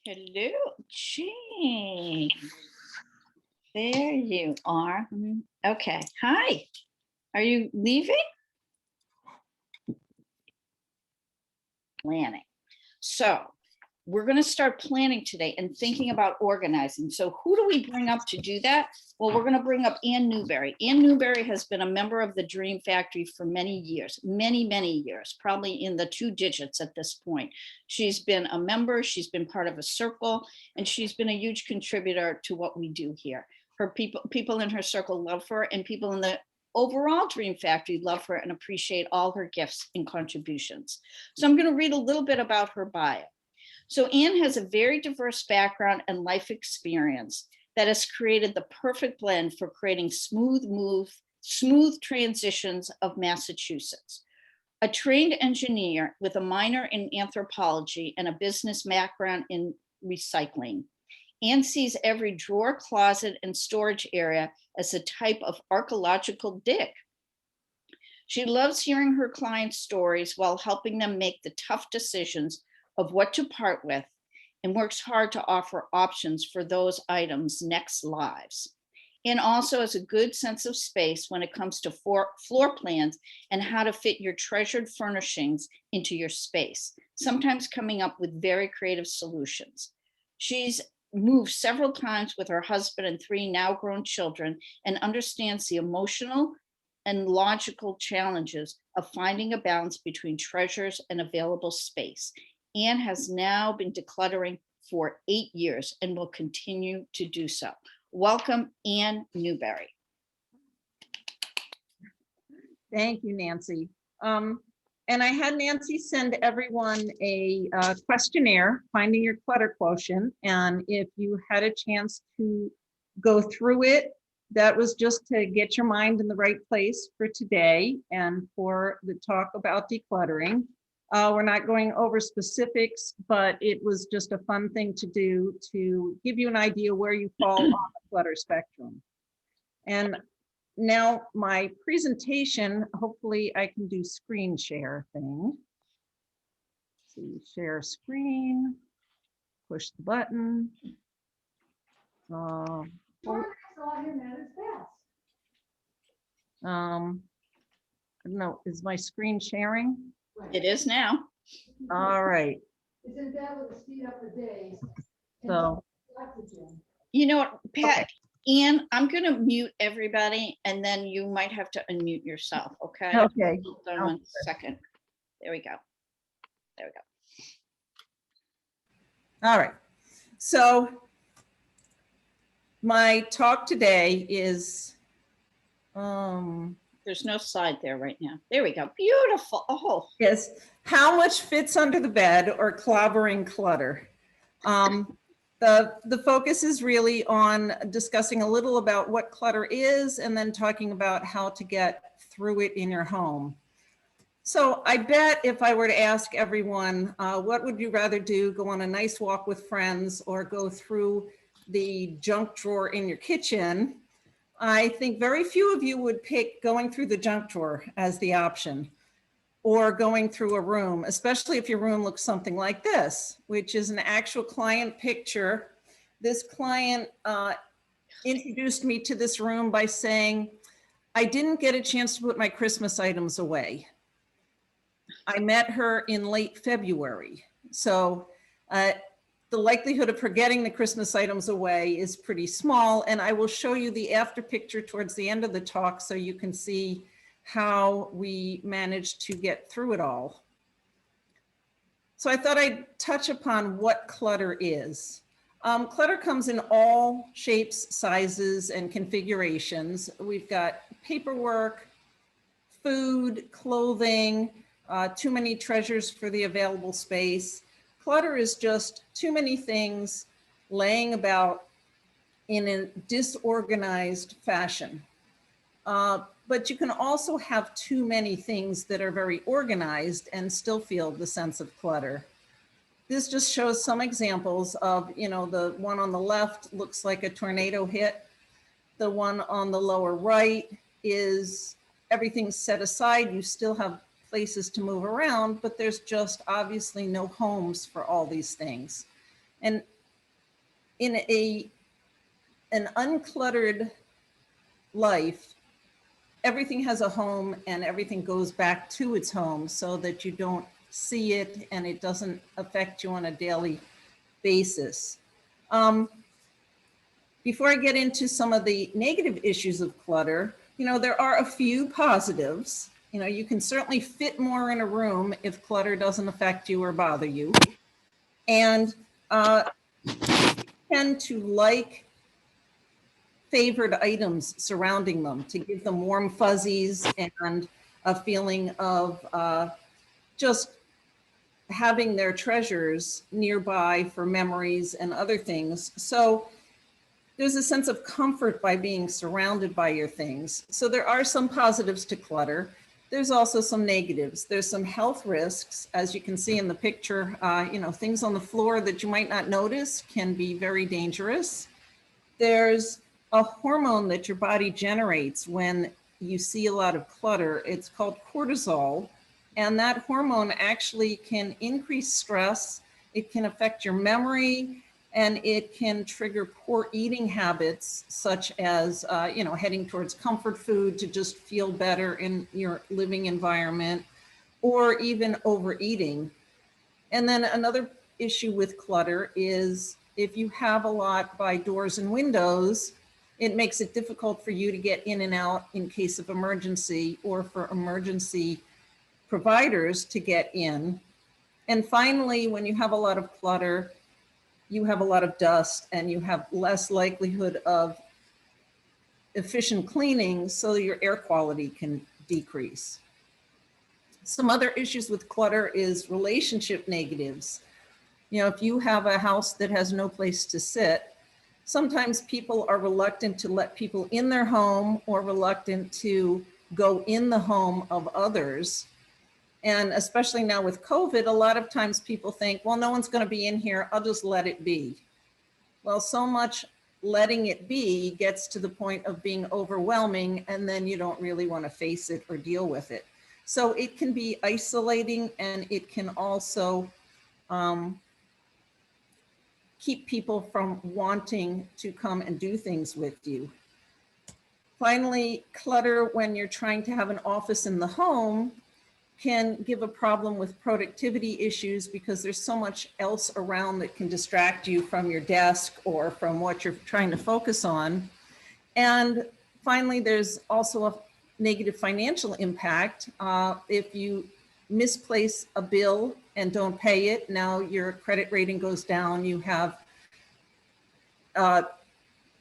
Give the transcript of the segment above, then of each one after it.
Hello, Jane. There you are. Okay. Hi. Are you leaving? Planning. So we're going to start planning today and thinking about organizing. So who do we bring up to do that? Well, we're going to bring up Ann Newberry. Ann Newberry has been a member of the Dream Factory for many years, many years, probably in the 2 digits at this point. She's been a member, she's been part of a circle, and she's been a huge contributor to what we do here. Her people in her circle love her, and people in the overall Dream Factory love her and appreciate all her gifts and contributions. So I'm going to read a little bit about her bio. So Ann has a very diverse background and life experience that has created the perfect blend for creating smooth transitions of Massachusetts. A trained engineer with a minor in anthropology and a business background in recycling, Ann sees every drawer, closet, and storage area as a type of archaeological dig. She loves hearing her clients' stories while helping them make the tough decisions of what to part with, and works hard to offer options for those items' next lives. And also has a good sense of space when it comes to floor plans and how to fit your treasured furnishings into your space, sometimes coming up with very creative solutions. She's moved several times with her husband and 3 now grown children and understands the emotional and logical challenges of finding a balance between treasures and available space. Ann has now been decluttering for 8 years and will continue to do so. Welcome, Ann Newberry. Thank you, Nancy. And I had Nancy send everyone a questionnaire, Finding Your Clutter Quotient. And if you had a chance to go through it, that was just to get your mind in the right place for today and for the talk about decluttering. We're not going over specifics, but it was just a fun thing to do to give you an idea where you fall on the clutter spectrum. And now my presentation, hopefully I can do screen share thing. Let's see, share screen, push the button. I don't know, is my screen sharing? It is now. All right. Isn't that what the speed up the days? So, You know what, Pat, okay. Ann, I'm going to mute everybody and then you might have to unmute yourself. Okay. Okay. Hold on 1 second. There we go. There we go. All right. So my talk today is There's no slide there right now. There we go. Beautiful. Oh, yes, how much fits under the bed or clobbering clutter. The focus is really on discussing a little about what clutter is and then talking about how to get through it in your home. So I bet if I were to ask everyone, what would you rather do? Go on a nice walk with friends or go through the junk drawer in your kitchen? I think very few of you would pick going through the junk drawer as the option, or going through a room, especially if your room looks something like this, which is an actual client picture. This client introduced me to this room by saying, I didn't get a chance to put my Christmas items away. I met her in late February. So the likelihood of her getting the Christmas items away is pretty small. And I will show you the after picture towards the end of the talk so you can see how we managed to get through it all. So I thought I'd touch upon what clutter is. Clutter comes in all shapes, sizes, and configurations. We've got paperwork, food, clothing, too many treasures for the available space. Clutter is just too many things laying about in a disorganized fashion. But you can also have too many things that are very organized and still feel the sense of clutter. This just shows some examples of, the one on the left looks like a tornado hit. The one on the lower right is everything's set aside. You still have places to move around, but there's just obviously no homes for all these things. And in an uncluttered life, everything has a home and everything goes back to its home so that you don't see it and it doesn't affect you on a daily basis. Before I get into some of the negative issues of clutter, there are a few positives. You can certainly fit more in a room if clutter doesn't affect you or bother you. And tend to like favored items surrounding them to give them warm fuzzies and a feeling of just having their treasures nearby for memories and other things. So there's a sense of comfort by being surrounded by your things. So there are some positives to clutter. There's also some negatives. There's some health risks, as you can see in the picture. Things on the floor that you might not notice can be very dangerous. There's a hormone that your body generates when you see a lot of clutter. It's called cortisol. And that hormone actually can increase stress. It can affect your memory, and it can trigger poor eating habits, such as, heading towards comfort food to just feel better in your living environment, or even overeating. And then another issue with clutter is if you have a lot by doors and windows, it makes it difficult for you to get in and out in case of emergency, or for emergency providers to get in. And finally, when you have a lot of clutter, you have a lot of dust and you have less likelihood of efficient cleaning, so your air quality can decrease. Some other issues with clutter is relationship negatives. If you have a house that has no place to sit, sometimes people are reluctant to let people in their home or reluctant to go in the home of others. And especially now with COVID, a lot of times people think, well, no one's going to be in here, I'll just let it be. Well, so much letting it be gets to the point of being overwhelming, and then you don't really want to face it or deal with it. So it can be isolating, and it can also keep people from wanting to come and do things with you. Finally, clutter when you're trying to have an office in the home can give a problem with productivity issues, because there's so much else around that can distract you from your desk or from what you're trying to focus on. And finally, there's also a negative financial impact. If you misplace a bill and don't pay it, now your credit rating goes down. You have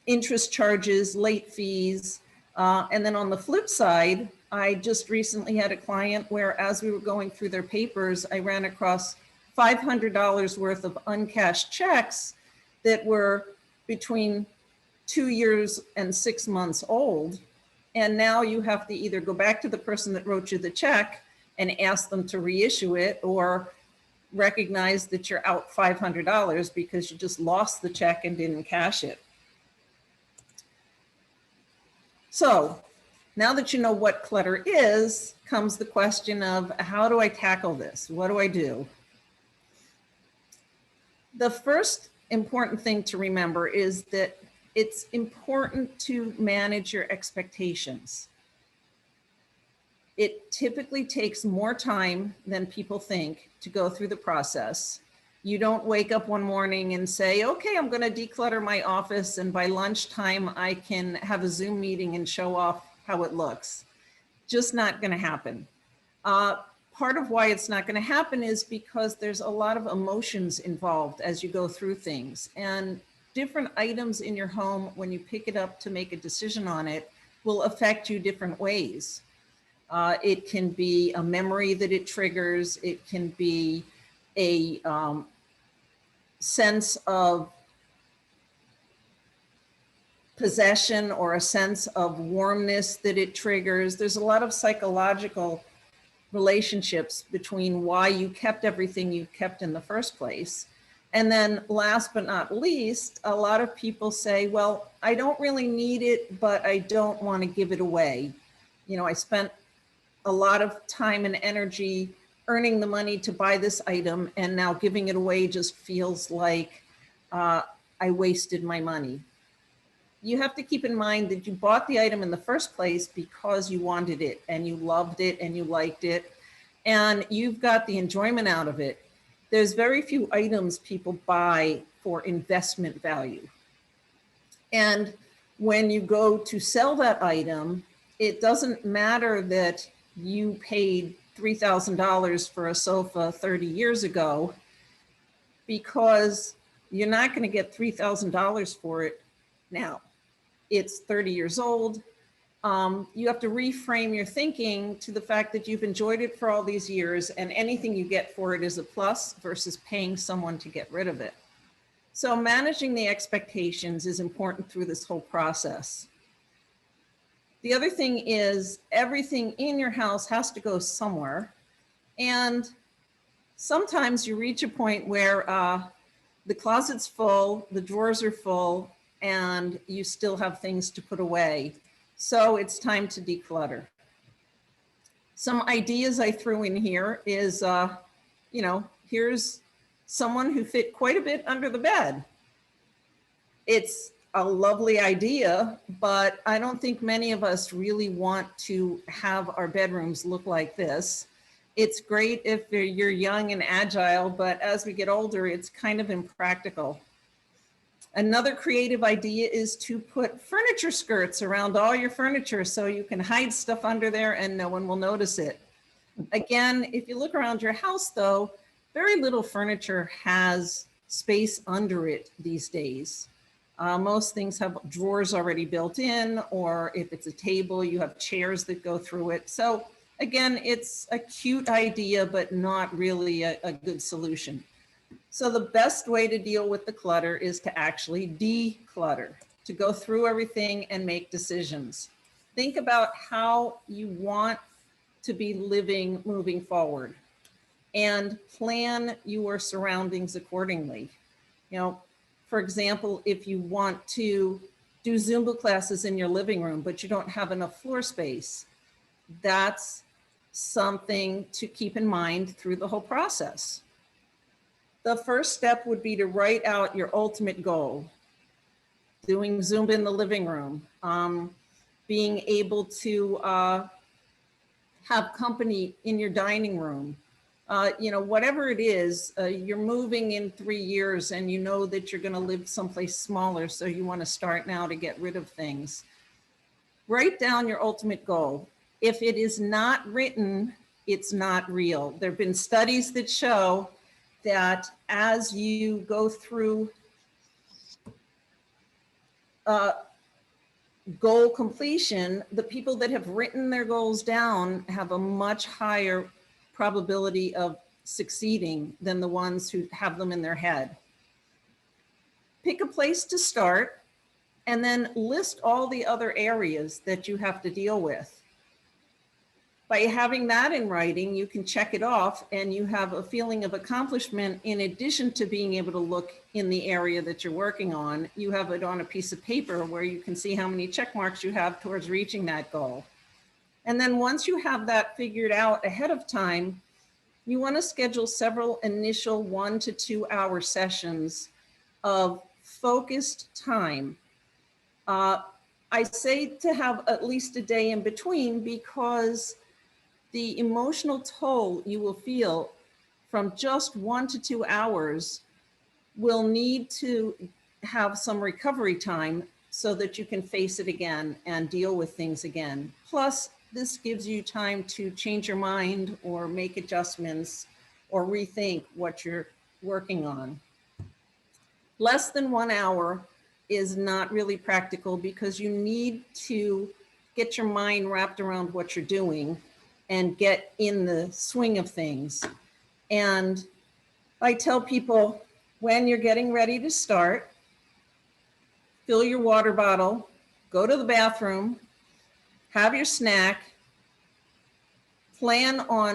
interest charges, late fees. And then on the flip side, I just recently had a client where, as we were going through their papers, I ran across $500 worth of uncashed checks that were between 2 years and 6 months old. And now you have to either go back to the person that wrote you the check and ask them to reissue it, or recognize that you're out $500 because you just lost the check and didn't cash it. So now that you know what clutter is, comes the question of, how do I tackle this? What do I do? The first important thing to remember is that it's important to manage your expectations. It typically takes more time than people think to go through the process. You don't wake up one morning and say, okay, I'm going to declutter my office, and by lunchtime I can have a Zoom meeting and show off how it looks. Just not going to happen. Part of why it's not going to happen is because there's a lot of emotions involved as you go through things, and different items in your home, when you pick it up to make a decision on it, will affect you different ways. It can be a memory that it triggers. It can be a sense of possession or a sense of warmness that it triggers. There's a lot of psychological relationships between why you kept everything you kept in the first place. And then last but not least, a lot of people say, well, I don't really need it, but I don't want to give it away. I spent a lot of time and energy earning the money to buy this item, and now giving it away just feels like I wasted my money. You have to keep in mind that you bought the item in the first place because you wanted it and you loved it and you liked it and you've got the enjoyment out of it. There's very few items people buy for investment value. And when you go to sell that item, it doesn't matter that you paid $3,000 for a sofa 30 years ago, because you're not going to get $3,000 for it now. It's 30 years old. You have to reframe your thinking to the fact that you've enjoyed it for all these years and anything you get for it is a plus versus paying someone to get rid of it. So managing the expectations is important through this whole process. The other thing is everything in your house has to go somewhere. And sometimes you reach a point where the closet's full, the drawers are full, and you still have things to put away. So it's time to declutter. Some ideas I threw in here is, here's someone who fit quite a bit under the bed. It's a lovely idea, but I don't think many of us really want to have our bedrooms look like this. It's great if you're young and agile, but as we get older, it's kind of impractical. Another creative idea is to put furniture skirts around all your furniture so you can hide stuff under there and no one will notice it. Again, if you look around your house though, very little furniture has space under it these days. Most things have drawers already built in, or if it's a table, you have chairs that go through it. So again, it's a cute idea, but not really a good solution. So the best way to deal with the clutter is to actually declutter, to go through everything and make decisions. Think about how you want to be living moving forward and plan your surroundings accordingly. For example, if you want to do Zumba classes in your living room, but you don't have enough floor space, that's something to keep in mind through the whole process. The first step would be to write out your ultimate goal. Doing Zumba in the living room, being able to have company in your dining room. Whatever it is, you're moving in 3 years and you know that you're going to live someplace smaller, so you want to start now to get rid of things. Write down your ultimate goal. If it is not written, it's not real. There have been studies that show that as you go through goal completion, the people that have written their goals down have a much higher probability of succeeding than the ones who have them in their head. Pick a place to start and then list all the other areas that you have to deal with. By having that in writing, you can check it off and you have a feeling of accomplishment. In addition to being able to look in the area that you're working on, you have it on a piece of paper where you can see how many check marks you have towards reaching that goal. And then once you have that figured out ahead of time, you want to schedule several initial 1 to 2 hour sessions of focused time. I say to have at least a day in between because the emotional toll you will feel from just 1 to 2 hours will need to have some recovery time so that you can face it again and deal with things again. Plus, this gives you time to change your mind or make adjustments or rethink what you're working on. Less than 1 hour is not really practical because you need to get your mind wrapped around what you're doing and get in the swing of things. And I tell people, when you're getting ready to start, fill your water bottle, go to the bathroom, have your snack, plan on